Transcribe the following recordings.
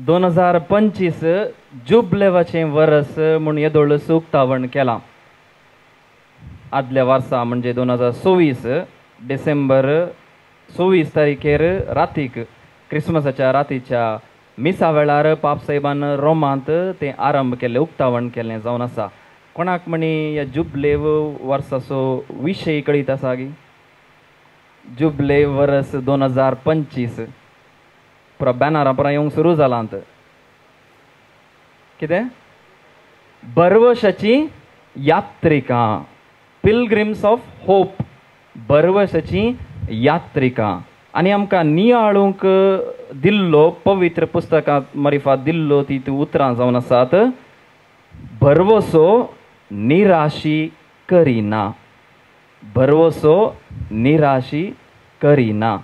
2025 जुबलेवाचें वर्स म्हूण येदोळ उक्तावण केलां. आदल्या वर्सा म्हणजे 2024 डिसेंबर 24 तारखेर रातीक क्रिसमसाच्या रातीच्या मिसा वेळार पाप साहेबान रोमांत तें आरंभ केल्लें उक्तावण केल्लें जावन आसा. कोणाक म्हणी ह्या जुबलेव वर्साचो विशय कळीत आसा गी? जुबले वर्स 2025 पुरा बॅनरां पुरा येवंक सुरू जालांत. कितें? बरवशाची यात्रिकां, पिलग्रिम्स ऑफ होप, बरवशाची यात्रिकां. आनी आमकां नियाळूंक दिल्लो पवित्र पुस्तकांत मारिफात दिल्लो ती उतरां जावन आसात. भरवसो निराशी करिना, भरवसो निराशी करिना.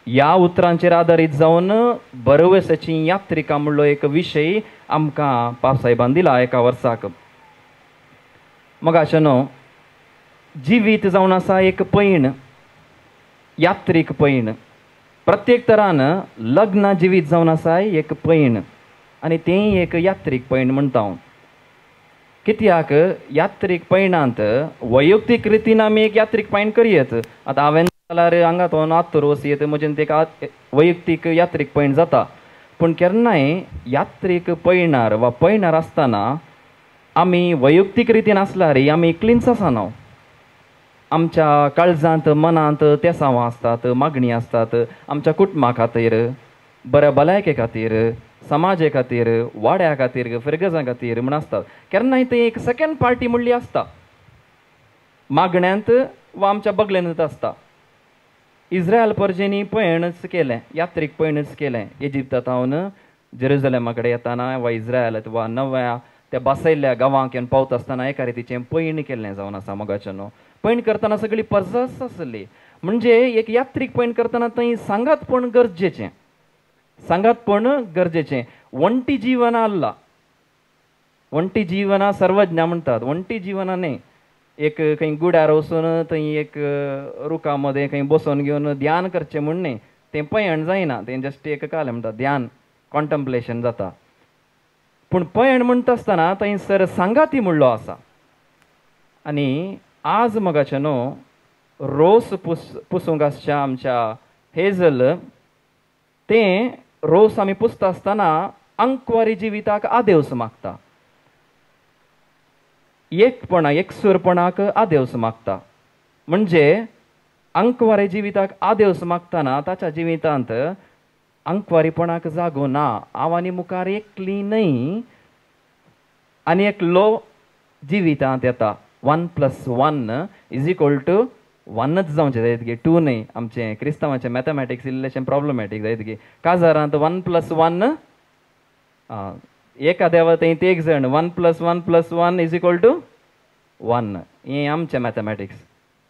ह्या उतरांचेर आदारीत जावन बरवसाची यात्रिकां म्हणलो एक विशय आमकां पापसाहेबान दिला एका वर्साक. मगाचे न्हू, जिवीत जावन आसा एक पैण, यात्रीक पैण. प्रत्येक तरान लग्न जिवीत जावन आसा एक पैण आनी तें एक यात्रीक पैण म्हणटा हांव. कित्याक यात्रीक पैणांत वैयक्तीक रितीन आमी एक यात्रीक पैण करयत. आतां हांवें जाल्यार हांगात वोन आत्तूर वसयत म्हजें तेका वैयक्तीक यात्रीक पैण जाता. पूण केन्नाय यात्रीक पैणार वा पैणार आसतना आमी वैयक्तीक रितीन आसल्यार आमी एकलींच आसना. आमच्या काळजांत मनांत तेसांवां आसतात, मागणी आसतात. आमच्या कुटुंबा खातीर, बऱ्या भलायके खातीर, समाजे खातीर, वाड्या खातीर, फिरगजां खातीर म्हण आसतात. केन्नाय तें एक सेकंड पार्टी म्हणली आसता, मागण्यांत वा आमच्या बगलेंत आसता. इस्रायल परजेनी पैणच केलें, यात्रीक पैणच केलें. इजिप्तांत जेरुसलेमा कडेन येताना वा इस्रायलांत वा नव्या त्या बसयल्ल्या गांवांक येवन पावता आसतना एका रितीचें पैण केल्लें जावन आसा. मोगाचें न्हू, पैण करतना सगळी परजस आसली. म्हणजे एक यात्रीक पैण करतना थंय सांगातपण गरजेचें, सांगातपण गरजेचें. वण्टी जीवन आसला, वण्टी जिवना सर्वज्ञ म्हणटात. वण्टी जिवना न्ही, एक खंय गुड्यार वचून थंय एक रुखा मदें खंय बसोन घेवन ध्यान करचें म्हण न्ही, तें पैण जायना. तें जस्ट एक कालें म्हणटा ध्यान, कॉन्टम्प्लेशन जाता. पूण पैण म्हणटा आसतना थंयसर सांगाती म्हणलो आसा. आनी आज मोगाचें न्हू, रोस पुसूंक आसच्या आमच्या हेजल, तें रोस आमी पुसता आसतना अंकवारी जिविताक आदेवस मागता, एकपणा एकसुरपणाक आदेवस मागता. म्हणजे अंकवारी जिविताक आदेवस मागतना ताच्या जिवितांत अंकवारीपणाक जागो ना. हांव आनी मुखार एकली न्हय आनी एकलो जिवितांत येता. 1+1 = 1च जावचें जायत गे, 2 न्हय. आमचें क्रिस्तांवाचें मॅथमॅटिक्स इल्लेशें प्रॉब्लेमॅटीक जायत गे. काजारांत 1+1 एका देवा थंय एक जण, 1+1+1 = 1. हें आमचें मॅथमॅटिक्स,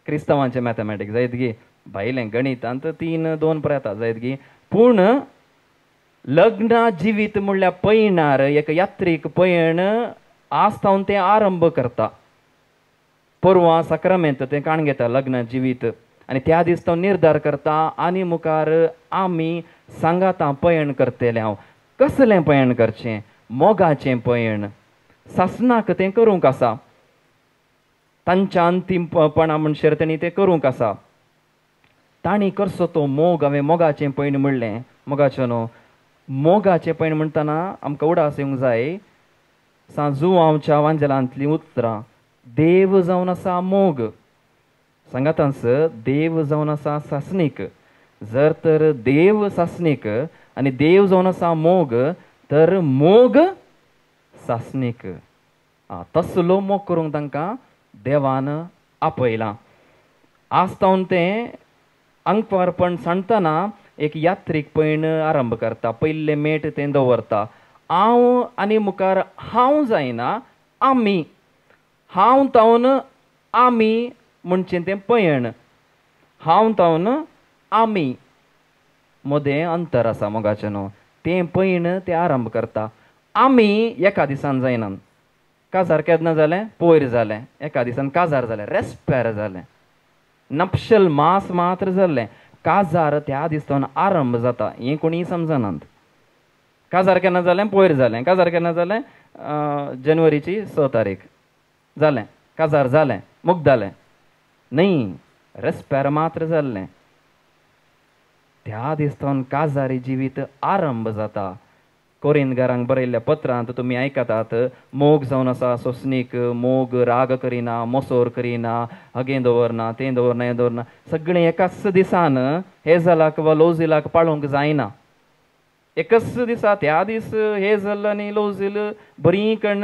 क्रिस्तांवाचें मॅथमॅटिक्स जायत गे. भायलें गणितांत 3, 2 येता जायत गे. पूण लग्न जिवीत म्हणल्यार पैणार एक यात्रीक पैण आसतावन तें आरंभ करता. परवां साक्रामेंत तें काण घेता लग्न जिवीत. आनी त्या दीस तो निर्धार करता आनी मुखार आमी सांगातां पैण करतलें. हांव कसलें पैण करचें? मोगाचें पैण. सासणाक तें करूंक आसा, तांच्या अंतीमपणा म्हणसर तेणी तें करूंक आसा. तांणी करचो तो मोग. हांवें मोगाचें पैण म्हणलें. मोगाचें न्हू, मोगाचें पैण म्हणटना आमकां उडास येवंक जाय. जुवांवच्या वांजेलांतलीं उतरां. देव जावन आसा मोग. सांगातांस देव जावन आसा सासणीक. जर तर देव सासणीक आनी देव जावन आसा मोग, तर मोग सासणीक. तसलो मोग करूंक तांकां देवान आपयलां. आसतावन तें अंकवारपण सांडटना एक यात्रीक पैण आरंभ करता. पयलें मेट तें दवरता. हांव आनी मुखार हांव जायना, आमी. हांव तावन आमी म्हणचें तें पैण. हांव तावन आमी मदें अंतर आसा मोगाचें न्हू. तें पैण तें आरंभ करता. आमी एका दिसान जायना. काजार केन्ना जालें? पयर जालें. एका दिसान काजार जालें, रेस्पेर जालें, नपशल मास मात्र जाल्लें. काजार त्या दिसान आरंभ जाता. हें कोणीय समजनात. काजार केन्ना जालें पयर जालें काजार केन्ना जालें जानेवारीची 6 तारीख जालें काजार जालें मुग्धालें न्ही रेस्पेर मात्र जाल्लें त्या दिसतावन काजारी जिवीत आरंभ जाता कोरिंदकारांक बरयल्ल्या पत्रांत तुमी आयकतात मोग जावन आसा सोंसणीक मोग राग करिना मोसोर करिना हगें दवरना तें दवरना हें दवरना सगळें एकाच दिसान हेजलाक वा लोजिलाक पाळूंक जायना एकच दिसा त्या दीस हेजल आनी लोजील बरीं कण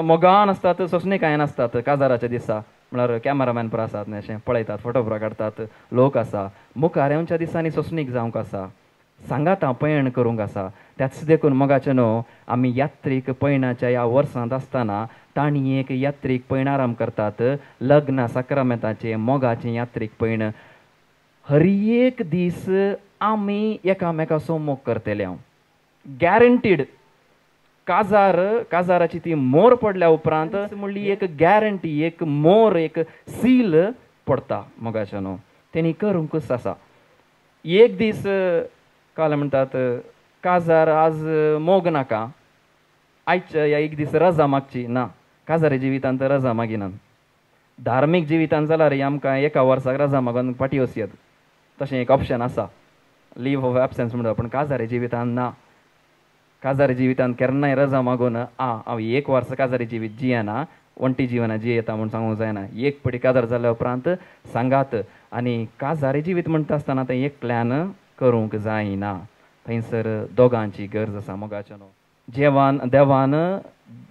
मोगान आसतात सोंसणीकायेन आसतात काजाराच्या दिसा म्हळ्यार कॅमेरामॅन पुरो आसात न्ही अशें पळयतात फोटोग्राफ काडतात लोक आसा मुखाऱ्यांच्या दिसांनी सोंसणीक जावंक आसा सांगात पयण करूंक आसा त्याच देखून मोगाचे न्हू आमी यात्रीक पयणाच्या ह्या वर्सांत आसतना तांणी एक यात्रीक पयण आरंभ करतात लग्न साक्रामेंताचें मोगाचें यात्रीक पयण हर एक दीस आमी एकामेका मोग करतले हांव गॅरंटीड काजाराची ती मोर पडल्या उपरांत म्हणली एक गॅरंटी एक मोर एक सील पडटा मोगाचे न्हू तेणी करूंकच आसा एक दीस काल म्हणटात काजार आज मोग नाका आयच्या ह्या एक दीस रजा मागची ना काजारी जिवितांत रजा मागिनात धार्मीक जिवितांत जाल्यार आमकां एका वर्साक रजा मागून फाटी वचयत तशें एक ऑप्शन आसा लीव ऑफ एबसेंस म्हणटा पण काजारी जिवितांत ना काजारी जिवितांत केन्नाय रजा मागून हांव एक वर्स काजारी जिवीत जियेना वंटी जिवना जियेता म्हूण सांगूंक जायना एक पटी काजार जाल्या उपरांत सांगात आनी काजारी जिवीत म्हणटा आसतना तें एकल्यान करूंक जायना थंयसर दोगांची गरज आसा मोगाचे न्हू देवान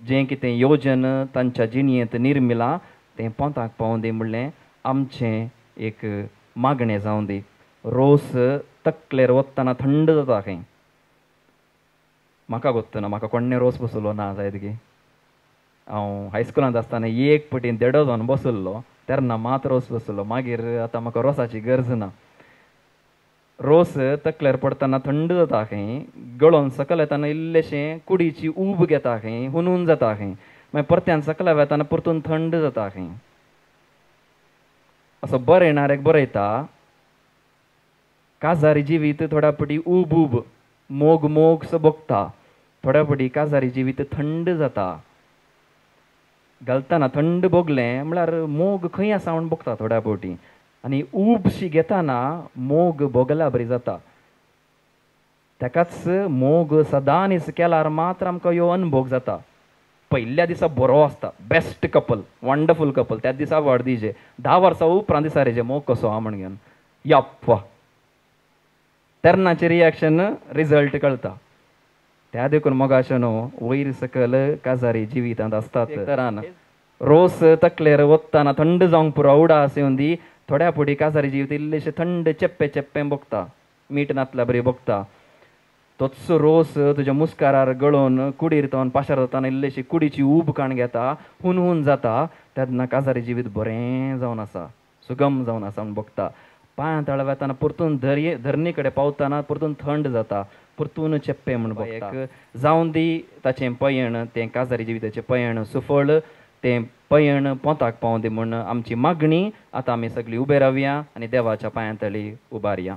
जें कितें योजन तांच्या जिणयेंत निर्मिलां तें पोंताक पावोवन दी म्हणलें आमचें एक मागणें जावं दी रोस तकलेर वतना थंड जाता खंय म्हाका गोत्तना म्हाका कोण्णे रोस बसलो ना जायत गे हांव हायस्कुलांत आसतना एक पटीन देडो जावन बसल्लो तेन्ना मात रोस बसलो मागीर आतां म्हाका रोसाची गरज ना रोस तकल्यार पडतना थंड जाता खंय गळोन सकयल येताना इल्लेशें कुडीची ऊब घेता खंय हुनून जाता खंय मागीर परत्यान सकयल येताना परतून थंड जाता खंय असो बरयणाऱ्याक बरयता काजारी जिवीत थोड्या पटी ऊब ऊब मोग मोग सो भोगता थोड्या पटी काजारी जिवीत थंड जाता घालतना थंड भोगलें म्हळ्यार मोग खंय आसा म्हूण भोगता थोड्या पटी आनी ऊबशी घेताना मोग भोगल्या बरी जाता ताकाच मोग सदांच केल्यार मात्र आमकां ह्यो अनुभव जाता पयल्या दिसा बरो आसता बेस्ट कपल वंडरफूल कपल त्याच दिसा वर्दीचे 10 वर्सां उपरांत दिसा रेजे मोग कसो आहा म्हण घेवन यप्पा तेन्नाचे रिएक्शन रिजल्ट कळटा त्या देखून मोगाचे न्हू वयर सकयल काजारी जिवितांत आसतात तरान रोस तकलेर वतना थंड जावंक पुरो उडास येवन दी थोड्या पटी काजारी जिवीत इल्लेशें थंड चेप्पे चेप्पे भोगता मीठ नातल्या बरी भोगता तोच रोस तुज्या मुस्कारार गळोन कुडीर तोन पाशार जाताना इल्लेशी कुडीची ऊब काण घेता हुन जाता तेन्ना काजारी जिवीत बरें जावन आसा सुगम जावन आसा म्हूण भोगता पांयां तळ वेताना परतून धरणी कडेन पावतना परतून थंड जाता परतून चेप्पे म्हूण भोगता जावन दी ताचें पयण तें काजारी जिविताचें पयण सुफळ तें पयण पोंताक पावोवन दी म्हूण आमची मागणी आतां आमी सगळीं उबे रावया आनी देवाच्या पांयां तळी उबारया.